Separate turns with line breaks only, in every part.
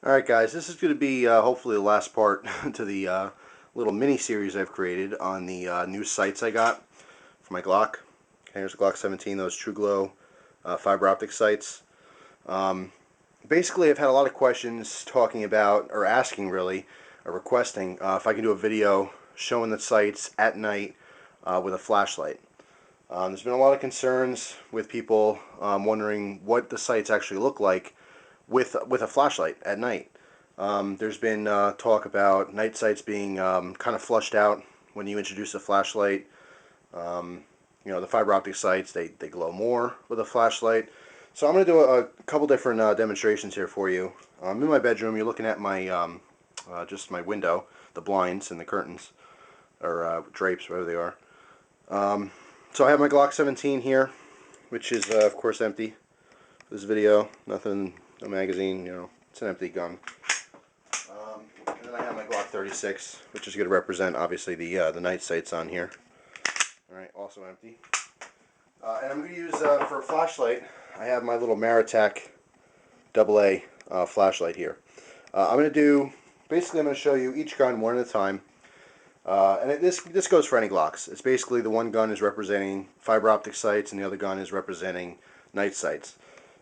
Alright guys, this is going to be hopefully the last part to the little mini series I've created on the new sights I got for my Glock. Okay, here's the Glock 17, those True Glow fiber optic sights. Basically I've had a lot of questions talking about, or asking really, or requesting if I can do a video showing the sights at night with a flashlight. There's been a lot of concerns with people wondering what the sights actually look like with a flashlight at night. There's been talk about night sights being kind of flushed out when you introduce a flashlight. The fiber optic sights, they glow more with a flashlight. So I'm going to do a couple different demonstrations here for you. I'm in my bedroom. You're looking at my just my window, the blinds and the curtains, or drapes, whatever they are. So I have my Glock 17 here, which is of course empty. This video, nothing, no magazine, it's an empty gun. And then I have my Glock 36, which is going to represent obviously the night sights on here. All right, also empty. And I'm going to use for a flashlight. I have my little Maritac AA flashlight here. I'm going to show you each gun one at a time. This goes for any Glocks. It's basically the one gun is representing fiber optic sights and the other gun is representing night sights.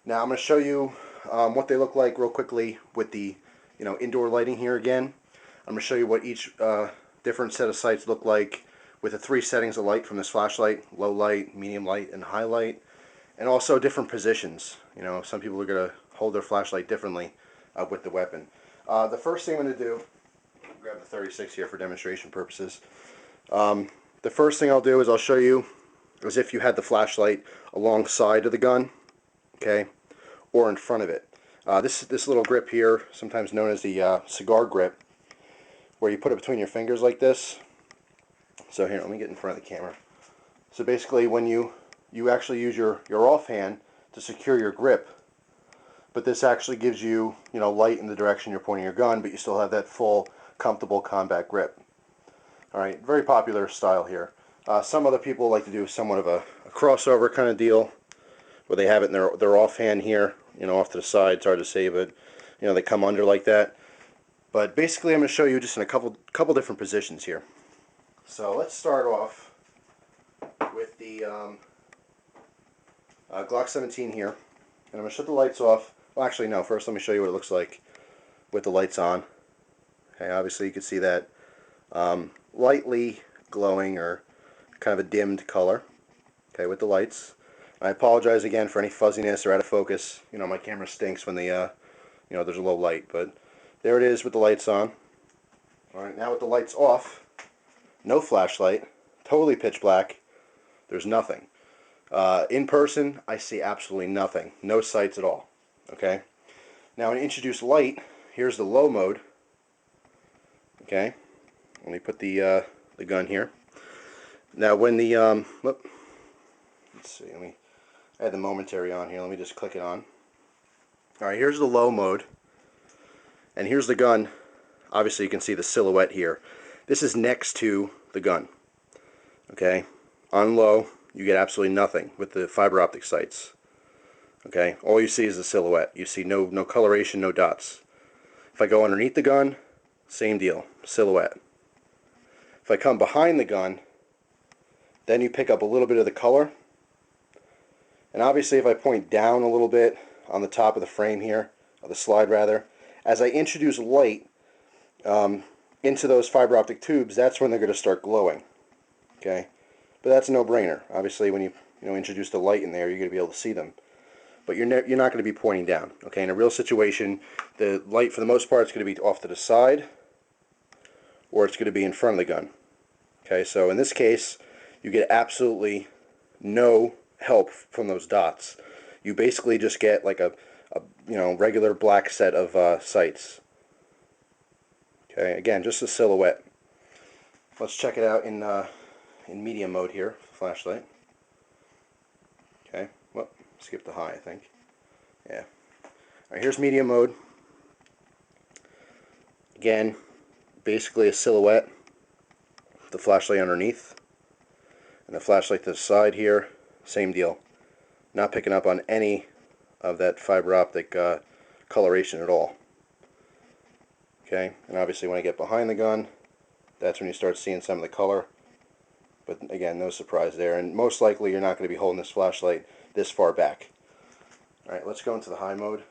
Now I'm going to show you what they look like real quickly with the indoor lighting here again. I'm going to show you what each different set of sights look like with the 3 settings of light from this flashlight: low light, medium light, and high light, and also different positions. Some people are going to hold their flashlight differently with the weapon. The first thing I'm going to do, I'll grab the 36 here for demonstration purposes. The first thing I'll do is I'll show you as if you had the flashlight alongside of the gun, okay, or in front of it. This little grip here, sometimes known as the cigar grip, where you put it between your fingers like this. So here, let me get in front of the camera. So basically when you actually use your offhand to secure your grip, but this actually gives you, light in the direction you're pointing your gun, but you still have that full, comfortable combat grip. Alright, very popular style here. Some other people like to do somewhat of a crossover kind of deal, where they have it in their offhand here, off to the side. It's hard to say, but they come under like that. But basically I'm going to show you just in a couple different positions here. So let's start off with the Glock 17 here, and I'm going to shut the lights off. Well, actually no, first let me show you what it looks like with the lights on. Okay, obviously you can see that lightly glowing, or kind of a dimmed color, okay, with the lights. I apologize again for any fuzziness or out of focus. My camera stinks when there's a low light, but there it is with the lights on. Alright, now with the lights off, no flashlight, totally pitch black, there's nothing. In person, I see absolutely nothing. No sights at all. Okay? Now when I introduce light, here's the low mode. Okay? Let me put the gun here. Now when the, let's see, I had the momentary on here, let me just click it on. Alright, here's the low mode. And here's the gun. Obviously you can see the silhouette here. This is next to the gun. Okay? On low, you get absolutely nothing with the fiber optic sights. Okay? All you see is the silhouette. You see no coloration, no dots. If I go underneath the gun, same deal. Silhouette. If I come behind the gun, then you pick up a little bit of the color. And obviously if I point down a little bit on the top of the frame here, of the slide rather, as I introduce light into those fiber optic tubes, that's when they're going to start glowing. Okay? But that's a no-brainer. Obviously when you introduce the light in there, you're going to be able to see them. But you're not going to be pointing down. Okay? In a real situation, the light for the most part is going to be off to the side, or it's going to be in front of the gun. Okay? So in this case, you get absolutely no help from those dots. You basically just get like a regular black set of sights. Okay, again, just a silhouette. Let's check it out in medium mode here, flashlight. Okay, well, skip the high, I think. Yeah. Alright, here's medium mode. Again, basically a silhouette. The flashlight underneath. And the flashlight to the side here, same deal. Not picking up on any of that fiber optic coloration at all. Okay, and obviously when I get behind the gun, that's when you start seeing some of the color. But again, no surprise there. And most likely you're not going to be holding this flashlight this far back. Alright, let's go into the high mode.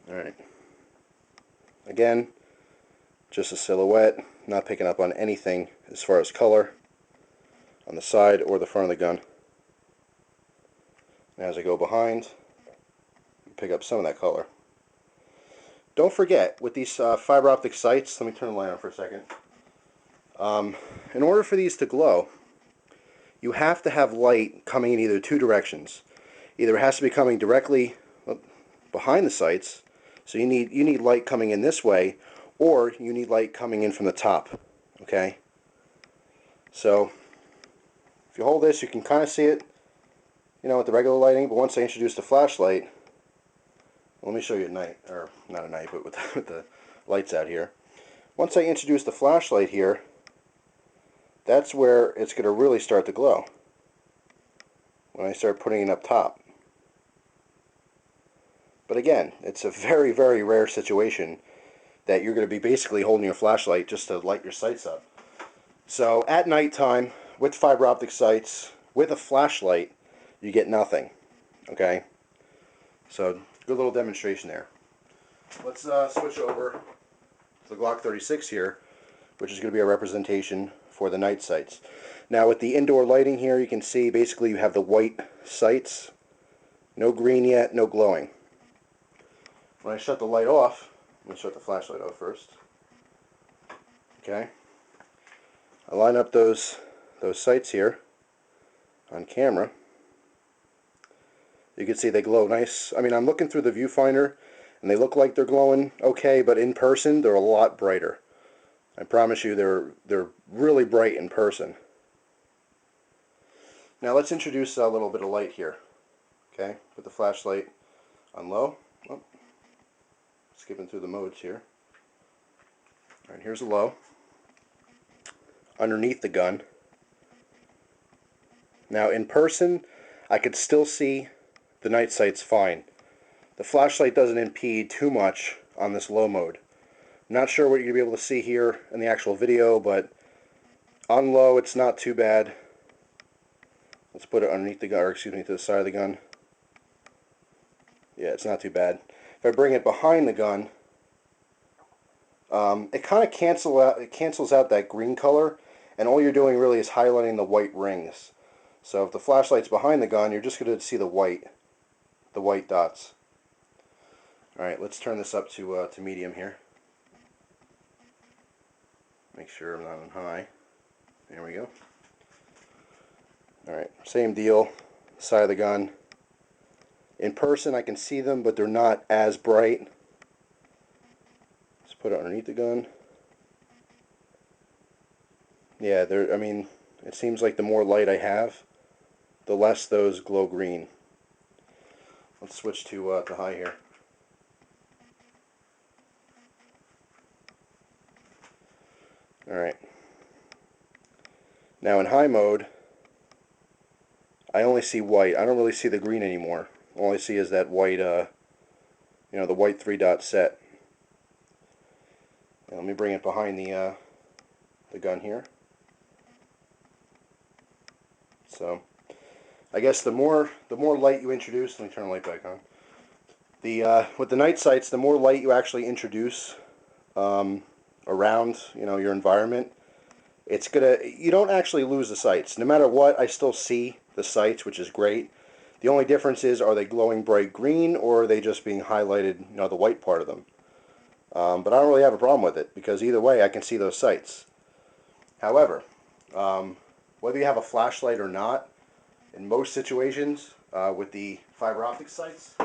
Alright. Again, just a silhouette, not picking up on anything as far as color on the side or the front of the gun. And as I go behind, pick up some of that color. Don't forget, with these fiber optic sights, let me turn the light on for a second. In order for these to glow, you have to have light coming in either two directions. Either it has to be coming directly behind the sights, so you need light coming in this way, or you need light coming in from the top. Okay? So if you hold this, you can kind of see it, with the regular lighting, but once I introduce the flashlight, let me show you at night, or not at night, but with the lights out here. Once I introduce the flashlight here, that's where it's going to really start to glow. When I start putting it up top. But again, it's a very, very rare situation that you're going to be basically holding your flashlight just to light your sights up. So at nighttime, with fiber optic sights, with a flashlight, you get nothing. Okay? So, good little demonstration there. Let's switch over to the Glock 36 here, which is going to be a representation for the night sights. Now with the indoor lighting here, you can see basically you have the white sights, no green yet, no glowing. When I shut the light off, I'm going to shut the flashlight off first. Okay, I line up those sights here on camera. You can see they glow nice. I mean, I'm looking through the viewfinder and they look like they're glowing okay, but in person they're a lot brighter. I promise you they're really bright in person. Now let's introduce a little bit of light here. Okay, put the flashlight on low. Oh, skipping through the modes here. Alright, here's the low. Underneath the gun. Now in person, I could still see the night sights fine. The flashlight doesn't impede too much on this low mode. I'm not sure what you're going to be able to see here in the actual video, but on low it's not too bad. Let's put it underneath the gun, or excuse me, to the side of the gun. Yeah, it's not too bad. If I bring it behind the gun, it kind of cancels out that green color, and all you're doing really is highlighting the white rings. So if the flashlight's behind the gun, you're just going to see the white dots. Alright, let's turn this up to medium here. Make sure I'm not on high. There we go. Alright, same deal. Side of the gun. In person I can see them, but they're not as bright. Let's put it underneath the gun. Yeah, I mean, it seems like the more light I have, the less those glow green. Let's switch to high here. Alright. Now in high mode, I only see white. I don't really see the green anymore. All I see is that white, the white 3-dot set. Now, let me bring it behind the gun here. So, I guess the more light you introduce, let me turn the light back on. With the night sights, the more light you actually introduce around, your environment, you don't actually lose the sights. No matter what, I still see the sights, which is great. The only difference is, are they glowing bright green, or are they just being highlighted, the white part of them? But I don't really have a problem with it, because either way I can see those sights. However, whether you have a flashlight or not, in most situations, with the fiber optic sights,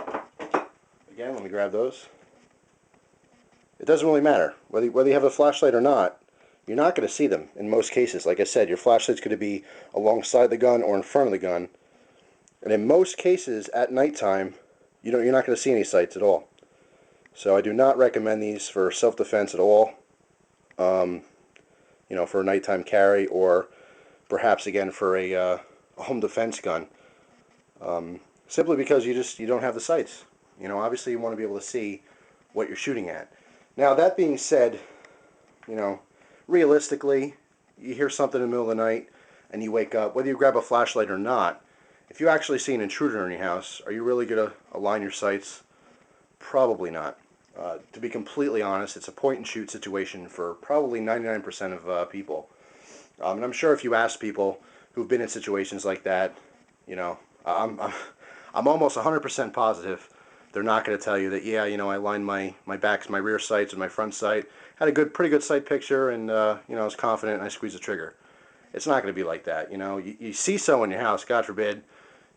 again, let me grab those. It doesn't really matter. Whether you have a flashlight or not, you're not going to see them in most cases. Like I said, your flashlight's going to be alongside the gun or in front of the gun. And in most cases, at nighttime, you're not going to see any sights at all. So I do not recommend these for self-defense at all. For a nighttime carry, or perhaps again for a home defense gun. Simply because you don't have the sights. Obviously you want to be able to see what you're shooting at. Now, that being said, you know, realistically, you hear something in the middle of the night and you wake up, whether you grab a flashlight or not, if you actually see an intruder in your house, are you really going to align your sights? Probably not. To be completely honest, it's a point-and-shoot situation for probably 99% of people. And I'm sure if you ask people who've been in situations like that, you know, I'm almost 100% positive they're not going to tell you that, yeah, you know, I lined my rear sights and my front sight, had a pretty good sight picture, and, you know, I was confident and I squeezed the trigger. It's not going to be like that, you know. You see someone in your house, God forbid,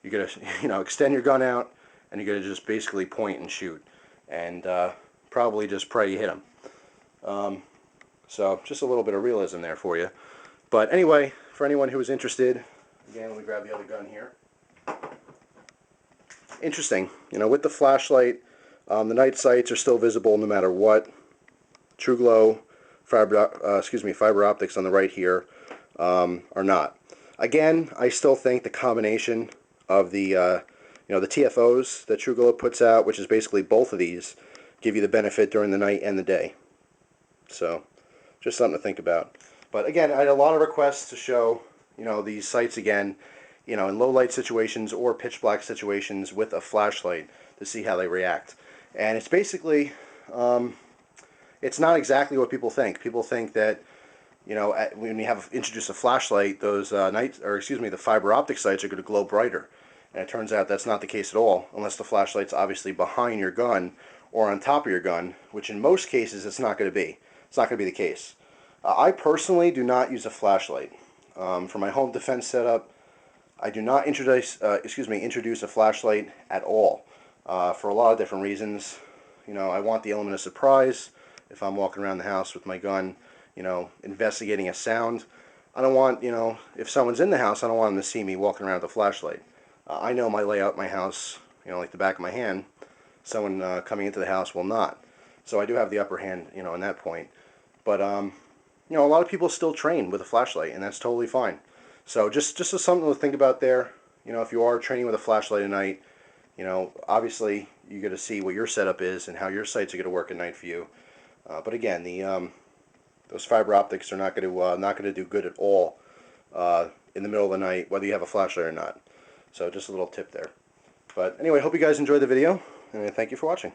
you're going to, you know, extend your gun out, and you're going to just basically point and shoot. And probably just pray you hit them. So just a little bit of realism there for you. But anyway, for anyone who is interested, again, let me grab the other gun here. Interesting, you know, with the flashlight, the night sights are still visible no matter what. True glow, fiber optics on the right here are not. Again, I still think the combination of the you know, the TFOs that True Glow puts out, which is basically both of these, give you the benefit during the night and the day. So, just something to think about. But again, I had a lot of requests to show, you know, these sights again, you know, in low light situations or pitch black situations with a flashlight to see how they react. And it's basically, it's not exactly what people think. People think that, you know, when you introduce a flashlight, those the fiber optic sights are going to glow brighter. And it turns out that's not the case at all, unless the flashlight's obviously behind your gun or on top of your gun, which in most cases it's not going to be. It's not going to be the case. I personally do not use a flashlight. For my home defense setup, I do not introduce a flashlight at all, for a lot of different reasons. You know, I want the element of surprise if I'm walking around the house with my gun, you know, investigating a sound. I don't want, you know, if someone's in the house, I don't want them to see me walking around with a flashlight. I know my layout, my house, you know, like the back of my hand. Someone coming into the house will not. So I do have the upper hand, you know, in that point. But, you know, a lot of people still train with a flashlight, and that's totally fine. So just as something to think about there, you know, if you are training with a flashlight at night, you know, obviously you got to see what your setup is and how your sights are going to work at night for you. But again, those fiber optics are not going to do good at all in the middle of the night, whether you have a flashlight or not. So just a little tip there. But anyway, hope you guys enjoyed the video, and thank you for watching.